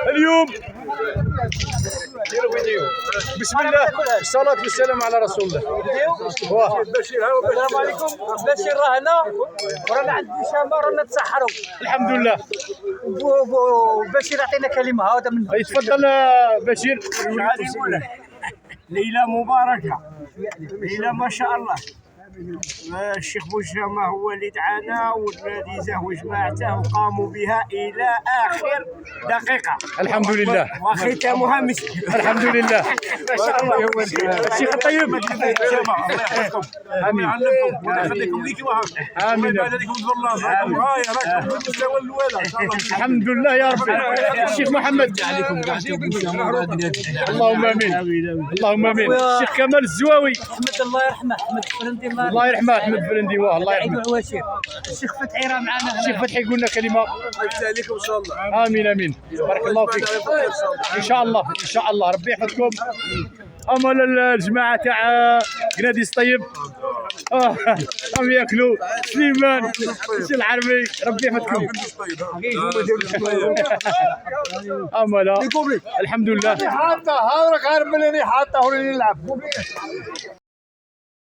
اليوم بسم الله والصلاة والسلام على رسول الله. السلام عليكم. بشير راه هنا ورانا عند الشامة رانا نتسحروا. الحمد لله. بشير عطينا كلمة هذا من يتفضل بشير. ليلة مباركة، ليلة ما شاء الله. الشيخ بوشامة هو اللي دعانا والذي زهو جماعته وقاموا بها إلى آخر دقيقة. الحمد لله. وختامها مسك. الحمد لله. ما شاء الله. الشيخ الطيب. الله يحفظكم. آمين. يعلمكم ويخليكم ليك وهاك. آمين. ويبارك لكم في الله. راكم غاية راكم في المستوى الأولى إن شاء الله. الحمد لله يا ربي. الشيخ محمد. اللهم امين. اللهم امين. الشيخ كمال الزواوي. احمد الله يرحمه. احمد فرندي الله يرحمه. احمد فرندي واه الله يرحمه. عواشر. الشيخ فتحي راه معنا هنا. الشيخ فتحي قلنا كلمه. الله يفتح عليكم إن شاء الله. امين امين. بارك الله فيك. ان شاء الله ان شاء الله ربي يحفظكم. امل الجماعه تاع قناديس طيب هم ياكلوا سليمان الشيخ العربي ربي يحفظكم. امل الحمد لله. حاطة هاك عارف اللي حاطة هو اللي يلعب.